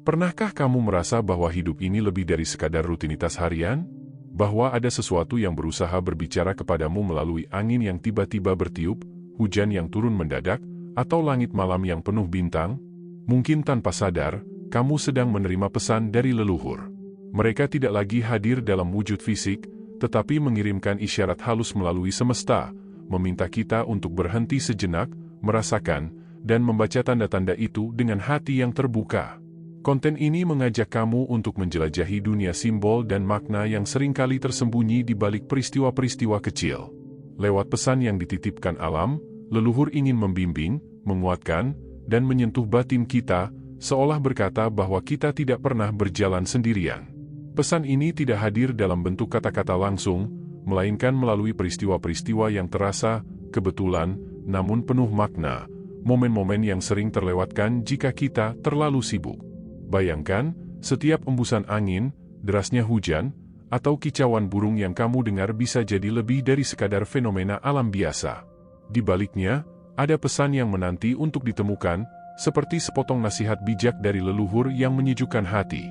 Pernahkah kamu merasa bahwa hidup ini lebih dari sekadar rutinitas harian? Bahwa ada sesuatu yang berusaha berbicara kepadamu melalui angin yang tiba-tiba bertiup, hujan yang turun mendadak, atau langit malam yang penuh bintang? Mungkin tanpa sadar, kamu sedang menerima pesan dari leluhur. Mereka tidak lagi hadir dalam wujud fisik, tetapi mengirimkan isyarat halus melalui semesta, meminta kita untuk berhenti sejenak, merasakan, dan membaca tanda-tanda itu dengan hati yang terbuka. Konten ini mengajak kamu untuk menjelajahi dunia simbol dan makna yang seringkali tersembunyi di balik peristiwa-peristiwa kecil. Lewat pesan yang dititipkan alam, leluhur ingin membimbing, menguatkan, dan menyentuh batin kita, seolah berkata bahwa kita tidak pernah berjalan sendirian. Pesan ini tidak hadir dalam bentuk kata-kata langsung, melainkan melalui peristiwa-peristiwa yang terasa, kebetulan, namun penuh makna, momen-momen yang sering terlewatkan jika kita terlalu sibuk. Bayangkan, setiap embusan angin, derasnya hujan, atau kicauan burung yang kamu dengar bisa jadi lebih dari sekadar fenomena alam biasa. Di baliknya, ada pesan yang menanti untuk ditemukan, seperti sepotong nasihat bijak dari leluhur yang menyejukkan hati.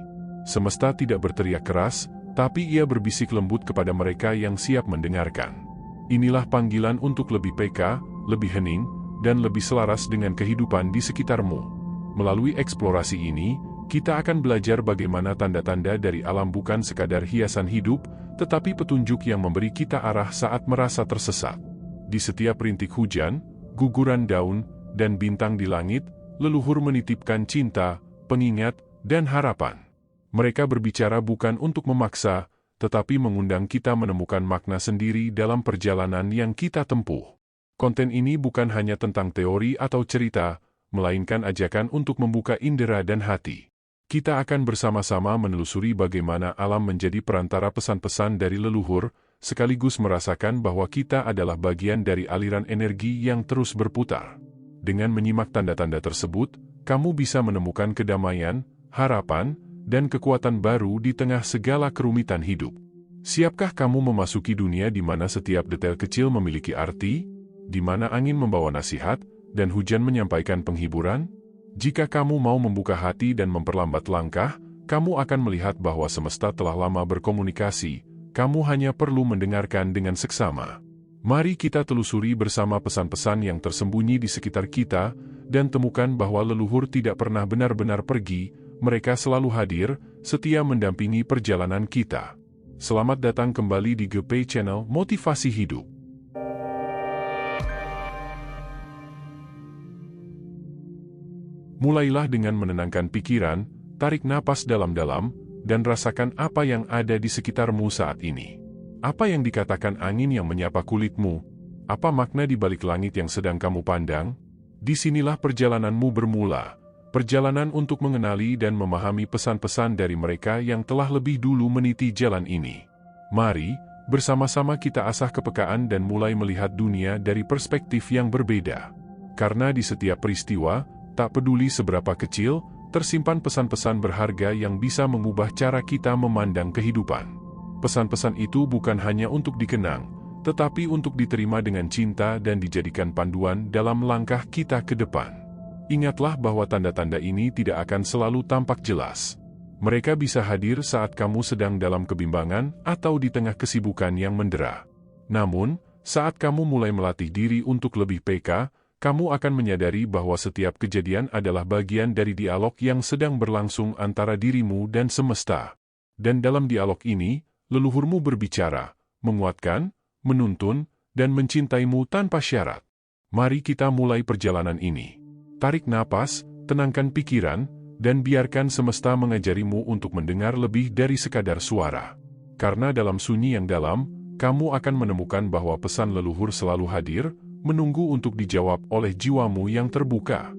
Semesta tidak berteriak keras, tapi ia berbisik lembut kepada mereka yang siap mendengarkan. Inilah panggilan untuk lebih peka, lebih hening, dan lebih selaras dengan kehidupan di sekitarmu. Melalui eksplorasi ini, kita akan belajar bagaimana tanda-tanda dari alam bukan sekadar hiasan hidup, tetapi petunjuk yang memberi kita arah saat merasa tersesat. Di setiap rintik hujan, guguran daun, dan bintang di langit, leluhur menitipkan cinta, pengingat, dan harapan. Mereka berbicara bukan untuk memaksa, tetapi mengundang kita menemukan makna sendiri dalam perjalanan yang kita tempuh. Konten ini bukan hanya tentang teori atau cerita, melainkan ajakan untuk membuka indera dan hati. Kita akan bersama-sama menelusuri bagaimana alam menjadi perantara pesan-pesan dari leluhur, sekaligus merasakan bahwa kita adalah bagian dari aliran energi yang terus berputar. Dengan menyimak tanda-tanda tersebut, kamu bisa menemukan kedamaian, harapan, dan kekuatan baru di tengah segala kerumitan hidup. Siapkah kamu memasuki dunia di mana setiap detail kecil memiliki arti, di mana angin membawa nasihat, dan hujan menyampaikan penghiburan? Jika kamu mau membuka hati dan memperlambat langkah, kamu akan melihat bahwa semesta telah lama berkomunikasi, kamu hanya perlu mendengarkan dengan seksama. Mari kita telusuri bersama pesan-pesan yang tersembunyi di sekitar kita, dan temukan bahwa leluhur tidak pernah benar-benar pergi, mereka selalu hadir, setia mendampingi perjalanan kita. Selamat datang kembali di GP Channel Motivasi Hidup. Mulailah dengan menenangkan pikiran, tarik napas dalam-dalam, dan rasakan apa yang ada di sekitarmu saat ini. Apa yang dikatakan angin yang menyapa kulitmu? Apa makna di balik langit yang sedang kamu pandang? Disinilah perjalananmu bermula. Perjalanan untuk mengenali dan memahami pesan-pesan dari mereka yang telah lebih dulu meniti jalan ini. Mari, bersama-sama kita asah kepekaan dan mulai melihat dunia dari perspektif yang berbeda. Karena di setiap peristiwa, tak peduli seberapa kecil, tersimpan pesan-pesan berharga yang bisa mengubah cara kita memandang kehidupan. Pesan-pesan itu bukan hanya untuk dikenang, tetapi untuk diterima dengan cinta dan dijadikan panduan dalam langkah kita ke depan. Ingatlah bahwa tanda-tanda ini tidak akan selalu tampak jelas. Mereka bisa hadir saat kamu sedang dalam kebimbangan atau di tengah kesibukan yang mendera. Namun, saat kamu mulai melatih diri untuk lebih peka, kamu akan menyadari bahwa setiap kejadian adalah bagian dari dialog yang sedang berlangsung antara dirimu dan semesta. Dan dalam dialog ini, leluhurmu berbicara, menguatkan, menuntun, dan mencintaimu tanpa syarat. Mari kita mulai perjalanan ini. Tarik napas, tenangkan pikiran, dan biarkan semesta mengajarimu untuk mendengar lebih dari sekadar suara. Karena dalam sunyi yang dalam, kamu akan menemukan bahwa pesan leluhur selalu hadir, menunggu untuk dijawab oleh jiwamu yang terbuka.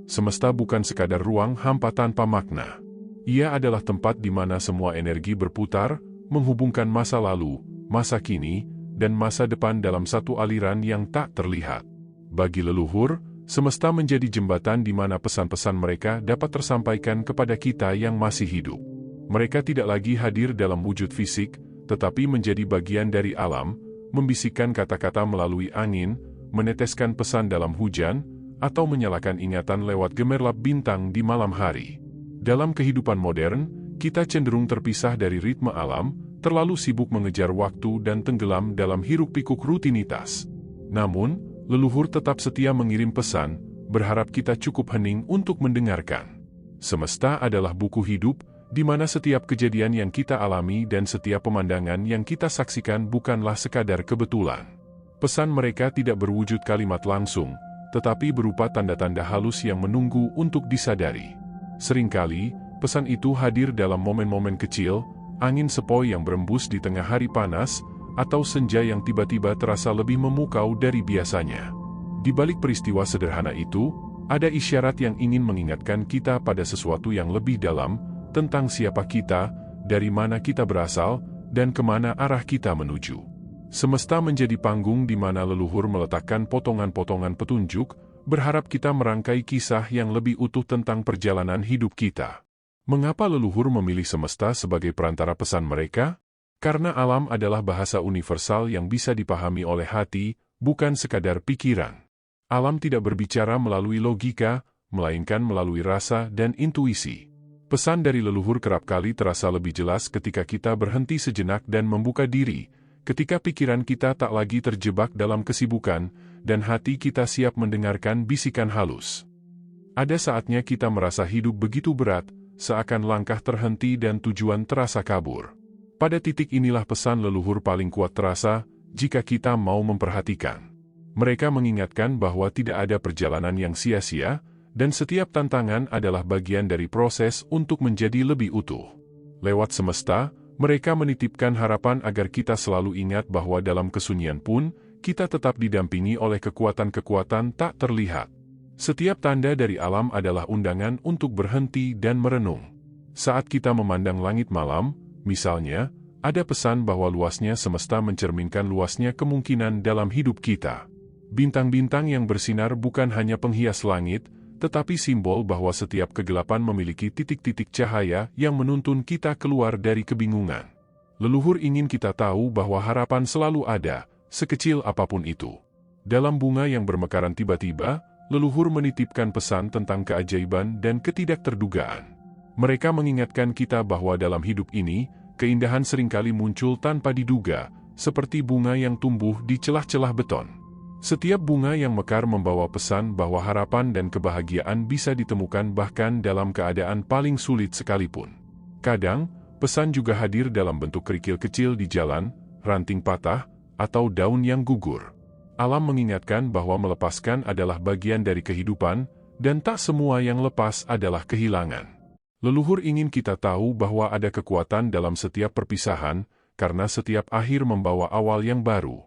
Semesta bukan sekadar ruang hampa tanpa makna. Ia adalah tempat di mana semua energi berputar, menghubungkan masa lalu, masa kini, dan masa depan dalam satu aliran yang tak terlihat. Bagi leluhur, semesta menjadi jembatan di mana pesan-pesan mereka dapat tersampaikan kepada kita yang masih hidup. Mereka tidak lagi hadir dalam wujud fisik, tetapi menjadi bagian dari alam, membisikkan kata-kata melalui angin, meneteskan pesan dalam hujan, atau menyalakan ingatan lewat gemerlap bintang di malam hari. Dalam kehidupan modern, kita cenderung terpisah dari ritme alam, terlalu sibuk mengejar waktu dan tenggelam dalam hiruk-pikuk rutinitas. Namun, leluhur tetap setia mengirim pesan, berharap kita cukup hening untuk mendengarkan. Semesta adalah buku hidup, di mana setiap kejadian yang kita alami dan setiap pemandangan yang kita saksikan bukanlah sekadar kebetulan. Pesan mereka tidak berwujud kalimat langsung, tetapi berupa tanda-tanda halus yang menunggu untuk disadari. Seringkali, pesan itu hadir dalam momen-momen kecil, angin sepoi yang berembus di tengah hari panas, atau senja yang tiba-tiba terasa lebih memukau dari biasanya. Di balik peristiwa sederhana itu, ada isyarat yang ingin mengingatkan kita pada sesuatu yang lebih dalam, tentang siapa kita, dari mana kita berasal, dan kemana arah kita menuju. Semesta menjadi panggung di mana leluhur meletakkan potongan-potongan petunjuk, berharap kita merangkai kisah yang lebih utuh tentang perjalanan hidup kita. Mengapa leluhur memilih semesta sebagai perantara pesan mereka? Karena alam adalah bahasa universal yang bisa dipahami oleh hati, bukan sekadar pikiran. Alam tidak berbicara melalui logika, melainkan melalui rasa dan intuisi. Pesan dari leluhur kerap kali terasa lebih jelas ketika kita berhenti sejenak dan membuka diri, ketika pikiran kita tak lagi terjebak dalam kesibukan, dan hati kita siap mendengarkan bisikan halus. Ada saatnya kita merasa hidup begitu berat, seakan langkah terhenti dan tujuan terasa kabur. Pada titik inilah pesan leluhur paling kuat terasa, jika kita mau memperhatikan. Mereka mengingatkan bahwa tidak ada perjalanan yang sia-sia, dan setiap tantangan adalah bagian dari proses untuk menjadi lebih utuh. Lewat semesta, mereka menitipkan harapan agar kita selalu ingat bahwa dalam kesunyian pun, kita tetap didampingi oleh kekuatan-kekuatan tak terlihat. Setiap tanda dari alam adalah undangan untuk berhenti dan merenung. Saat kita memandang langit malam, misalnya, ada pesan bahwa luasnya semesta mencerminkan luasnya kemungkinan dalam hidup kita. Bintang-bintang yang bersinar bukan hanya penghias langit, tetapi simbol bahwa setiap kegelapan memiliki titik-titik cahaya yang menuntun kita keluar dari kebingungan. Leluhur ingin kita tahu bahwa harapan selalu ada, sekecil apapun itu. Dalam bunga yang bermekaran tiba-tiba, leluhur menitipkan pesan tentang keajaiban dan ketidakterdugaan. Mereka mengingatkan kita bahwa dalam hidup ini, keindahan seringkali muncul tanpa diduga, seperti bunga yang tumbuh di celah-celah beton. Setiap bunga yang mekar membawa pesan bahwa harapan dan kebahagiaan bisa ditemukan bahkan dalam keadaan paling sulit sekalipun. Kadang, pesan juga hadir dalam bentuk kerikil kecil di jalan, ranting patah, atau daun yang gugur. Alam mengingatkan bahwa melepaskan adalah bagian dari kehidupan, dan tak semua yang lepas adalah kehilangan. Leluhur ingin kita tahu bahwa ada kekuatan dalam setiap perpisahan, karena setiap akhir membawa awal yang baru.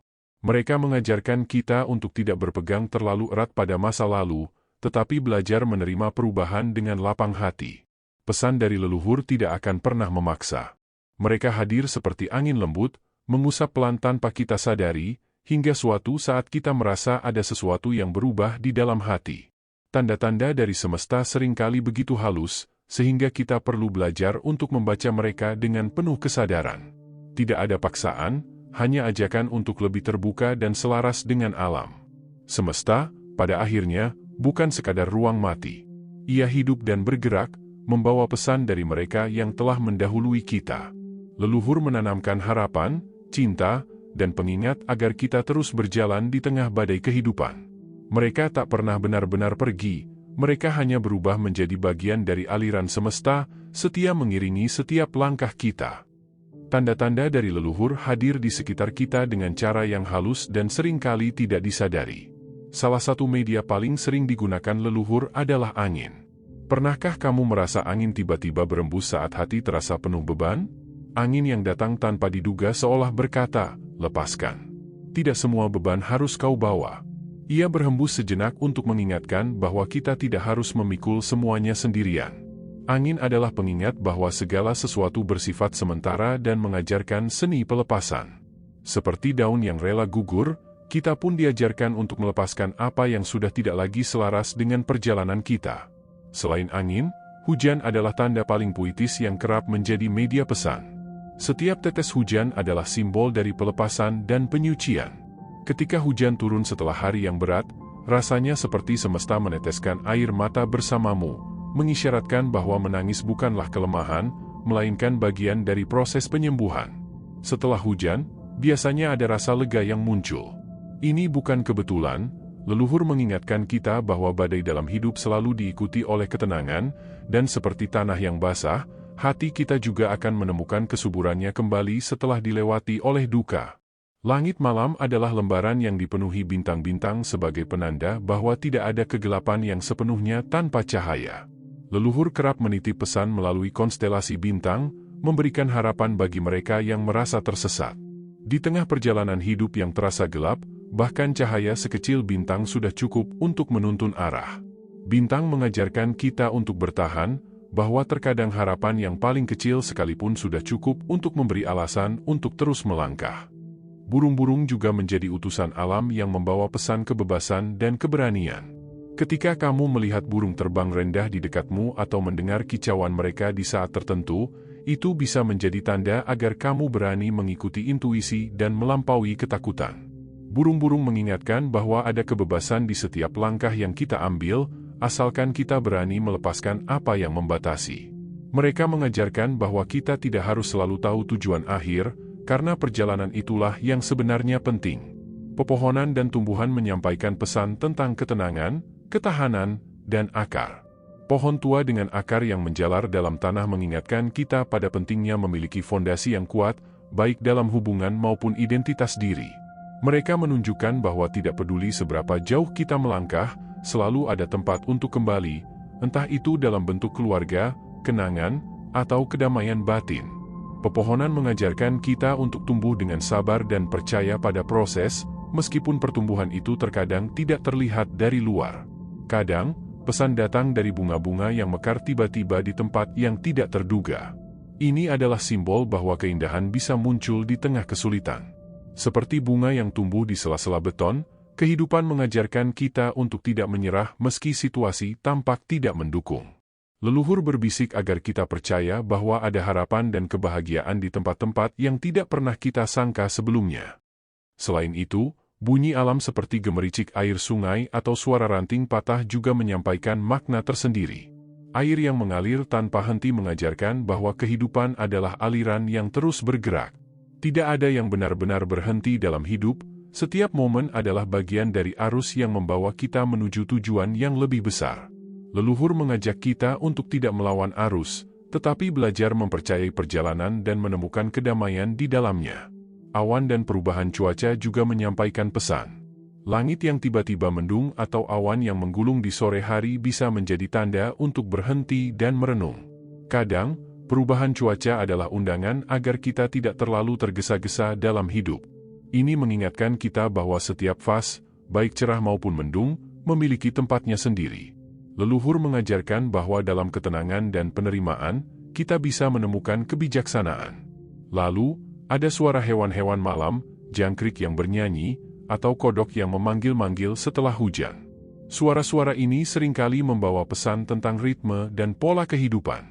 Mereka mengajarkan kita untuk tidak berpegang terlalu erat pada masa lalu, tetapi belajar menerima perubahan dengan lapang hati. Pesan dari leluhur tidak akan pernah memaksa. Mereka hadir seperti angin lembut, mengusap pelan tanpa kita sadari, hingga suatu saat kita merasa ada sesuatu yang berubah di dalam hati. Tanda-tanda dari semesta seringkali begitu halus, sehingga kita perlu belajar untuk membaca mereka dengan penuh kesadaran. Tidak ada paksaan, hanya ajakan untuk lebih terbuka dan selaras dengan alam. Semesta, pada akhirnya, bukan sekadar ruang mati. Ia hidup dan bergerak, membawa pesan dari mereka yang telah mendahului kita. Leluhur menanamkan harapan, cinta, dan pengingat agar kita terus berjalan di tengah badai kehidupan. Mereka tak pernah benar-benar pergi, mereka hanya berubah menjadi bagian dari aliran semesta, setia mengiringi setiap langkah kita. Tanda-tanda dari leluhur hadir di sekitar kita dengan cara yang halus dan seringkali tidak disadari. Salah satu media paling sering digunakan leluhur adalah angin. Pernahkah kamu merasa angin tiba-tiba berembus saat hati terasa penuh beban? Angin yang datang tanpa diduga seolah berkata, "Lepaskan. Tidak semua beban harus kau bawa." Ia berhembus sejenak untuk mengingatkan bahwa kita tidak harus memikul semuanya sendirian. Angin adalah pengingat bahwa segala sesuatu bersifat sementara dan mengajarkan seni pelepasan. Seperti daun yang rela gugur, kita pun diajarkan untuk melepaskan apa yang sudah tidak lagi selaras dengan perjalanan kita. Selain angin, hujan adalah tanda paling puitis yang kerap menjadi media pesan. Setiap tetes hujan adalah simbol dari pelepasan dan penyucian. Ketika hujan turun setelah hari yang berat, rasanya seperti semesta meneteskan air mata bersamamu, mengisyaratkan bahwa menangis bukanlah kelemahan, melainkan bagian dari proses penyembuhan. Setelah hujan, biasanya ada rasa lega yang muncul. Ini bukan kebetulan, leluhur mengingatkan kita bahwa badai dalam hidup selalu diikuti oleh ketenangan, dan seperti tanah yang basah, hati kita juga akan menemukan kesuburannya kembali setelah dilewati oleh duka. Langit malam adalah lembaran yang dipenuhi bintang-bintang sebagai penanda bahwa tidak ada kegelapan yang sepenuhnya tanpa cahaya. Leluhur kerap menitip pesan melalui konstelasi bintang, memberikan harapan bagi mereka yang merasa tersesat. Di tengah perjalanan hidup yang terasa gelap, bahkan cahaya sekecil bintang sudah cukup untuk menuntun arah. Bintang mengajarkan kita untuk bertahan, bahwa terkadang harapan yang paling kecil sekalipun sudah cukup untuk memberi alasan untuk terus melangkah. Burung-burung juga menjadi utusan alam yang membawa pesan kebebasan dan keberanian. Ketika kamu melihat burung terbang rendah di dekatmu atau mendengar kicauan mereka di saat tertentu, itu bisa menjadi tanda agar kamu berani mengikuti intuisi dan melampaui ketakutan. Burung-burung mengingatkan bahwa ada kebebasan di setiap langkah yang kita ambil, asalkan kita berani melepaskan apa yang membatasi. Mereka mengajarkan bahwa kita tidak harus selalu tahu tujuan akhir, karena perjalanan itulah yang sebenarnya penting. Pepohonan dan tumbuhan menyampaikan pesan tentang ketenangan, ketahanan, dan akar. Pohon tua dengan akar yang menjalar dalam tanah mengingatkan kita pada pentingnya memiliki fondasi yang kuat, baik dalam hubungan maupun identitas diri. Mereka menunjukkan bahwa tidak peduli seberapa jauh kita melangkah, selalu ada tempat untuk kembali, entah itu dalam bentuk keluarga, kenangan, atau kedamaian batin. Pepohonan mengajarkan kita untuk tumbuh dengan sabar dan percaya pada proses, meskipun pertumbuhan itu terkadang tidak terlihat dari luar. Kadang, pesan datang dari bunga-bunga yang mekar tiba-tiba di tempat yang tidak terduga. Ini adalah simbol bahwa keindahan bisa muncul di tengah kesulitan. Seperti bunga yang tumbuh di sela-sela beton, kehidupan mengajarkan kita untuk tidak menyerah meski situasi tampak tidak mendukung. Leluhur berbisik agar kita percaya bahwa ada harapan dan kebahagiaan di tempat-tempat yang tidak pernah kita sangka sebelumnya. Selain itu, bunyi alam seperti gemericik air sungai atau suara ranting patah juga menyampaikan makna tersendiri. Air yang mengalir tanpa henti mengajarkan bahwa kehidupan adalah aliran yang terus bergerak. Tidak ada yang benar-benar berhenti dalam hidup, setiap momen adalah bagian dari arus yang membawa kita menuju tujuan yang lebih besar. Leluhur mengajak kita untuk tidak melawan arus, tetapi belajar mempercayai perjalanan dan menemukan kedamaian di dalamnya. Awan dan perubahan cuaca juga menyampaikan pesan. Langit yang tiba-tiba mendung atau awan yang menggulung di sore hari bisa menjadi tanda untuk berhenti dan merenung. Kadang, perubahan cuaca adalah undangan agar kita tidak terlalu tergesa-gesa dalam hidup. Ini mengingatkan kita bahwa setiap fase, baik cerah maupun mendung, memiliki tempatnya sendiri. Leluhur mengajarkan bahwa dalam ketenangan dan penerimaan, kita bisa menemukan kebijaksanaan. Lalu, ada suara hewan-hewan malam, jangkrik yang bernyanyi, atau kodok yang memanggil-manggil setelah hujan. Suara-suara ini seringkali membawa pesan tentang ritme dan pola kehidupan.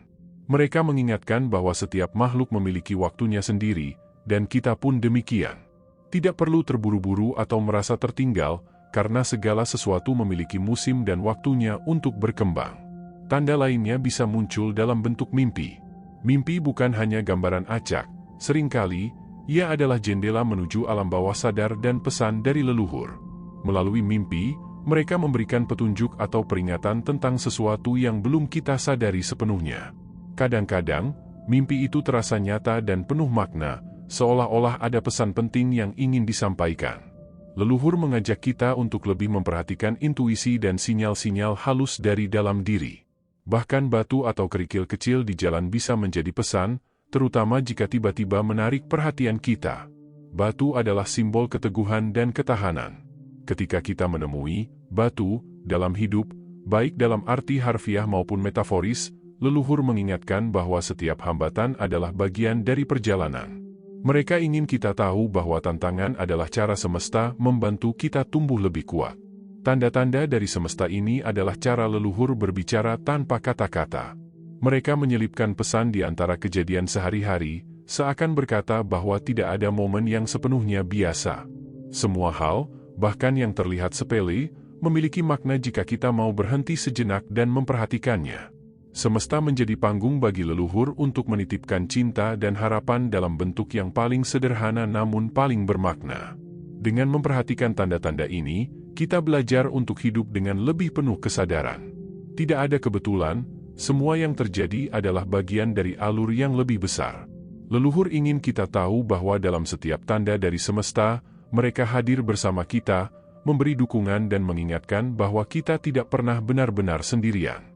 Mereka mengingatkan bahwa setiap makhluk memiliki waktunya sendiri, dan kita pun demikian. Tidak perlu terburu-buru atau merasa tertinggal, karena segala sesuatu memiliki musim dan waktunya untuk berkembang. Tanda lainnya bisa muncul dalam bentuk mimpi. Mimpi bukan hanya gambaran acak. Seringkali, ia adalah jendela menuju alam bawah sadar dan pesan dari leluhur. Melalui mimpi, mereka memberikan petunjuk atau peringatan tentang sesuatu yang belum kita sadari sepenuhnya. Kadang-kadang, mimpi itu terasa nyata dan penuh makna, seolah-olah ada pesan penting yang ingin disampaikan. Leluhur mengajak kita untuk lebih memperhatikan intuisi dan sinyal-sinyal halus dari dalam diri. Bahkan batu atau kerikil kecil di jalan bisa menjadi pesan, terutama jika tiba-tiba menarik perhatian kita. Batu adalah simbol keteguhan dan ketahanan. Ketika kita menemui batu dalam hidup, baik dalam arti harfiah maupun metaforis, leluhur mengingatkan bahwa setiap hambatan adalah bagian dari perjalanan. Mereka ingin kita tahu bahwa tantangan adalah cara semesta membantu kita tumbuh lebih kuat. Tanda-tanda dari semesta ini adalah cara leluhur berbicara tanpa kata-kata. Mereka menyelipkan pesan di antara kejadian sehari-hari, seakan berkata bahwa tidak ada momen yang sepenuhnya biasa. Semua hal, bahkan yang terlihat sepele, memiliki makna jika kita mau berhenti sejenak dan memperhatikannya. Semesta menjadi panggung bagi leluhur untuk menitipkan cinta dan harapan dalam bentuk yang paling sederhana namun paling bermakna. Dengan memperhatikan tanda-tanda ini, kita belajar untuk hidup dengan lebih penuh kesadaran. Tidak ada kebetulan, semua yang terjadi adalah bagian dari alur yang lebih besar. Leluhur ingin kita tahu bahwa dalam setiap tanda dari semesta, mereka hadir bersama kita, memberi dukungan dan mengingatkan bahwa kita tidak pernah benar-benar sendirian.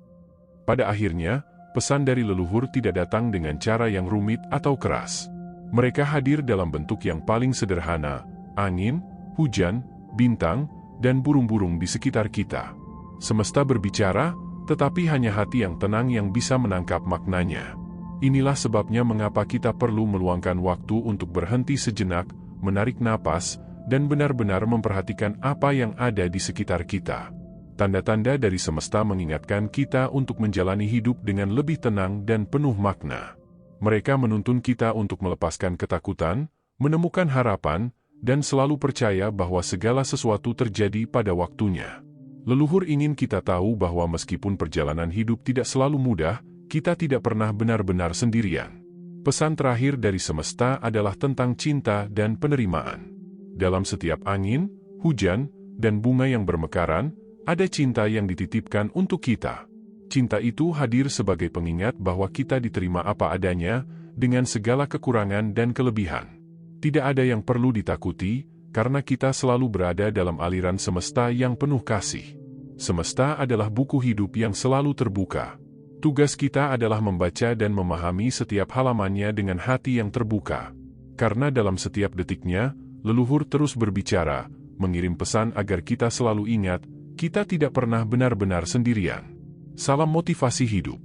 Pada akhirnya, pesan dari leluhur tidak datang dengan cara yang rumit atau keras. Mereka hadir dalam bentuk yang paling sederhana, angin, hujan, bintang, dan burung-burung di sekitar kita. Semesta berbicara, tetapi hanya hati yang tenang yang bisa menangkap maknanya. Inilah sebabnya mengapa kita perlu meluangkan waktu untuk berhenti sejenak, menarik napas, dan benar-benar memperhatikan apa yang ada di sekitar kita. Tanda-tanda dari semesta mengingatkan kita untuk menjalani hidup dengan lebih tenang dan penuh makna. Mereka menuntun kita untuk melepaskan ketakutan, menemukan harapan, dan selalu percaya bahwa segala sesuatu terjadi pada waktunya. Leluhur ingin kita tahu bahwa meskipun perjalanan hidup tidak selalu mudah, kita tidak pernah benar-benar sendirian. Pesan terakhir dari semesta adalah tentang cinta dan penerimaan. Dalam setiap angin, hujan, dan bunga yang bermekaran, ada cinta yang dititipkan untuk kita. Cinta itu hadir sebagai pengingat bahwa kita diterima apa adanya, dengan segala kekurangan dan kelebihan. Tidak ada yang perlu ditakuti, karena kita selalu berada dalam aliran semesta yang penuh kasih. Semesta adalah buku hidup yang selalu terbuka. Tugas kita adalah membaca dan memahami setiap halamannya dengan hati yang terbuka. Karena dalam setiap detiknya, leluhur terus berbicara, mengirim pesan agar kita selalu ingat, kita tidak pernah benar-benar sendirian. Salam motivasi hidup.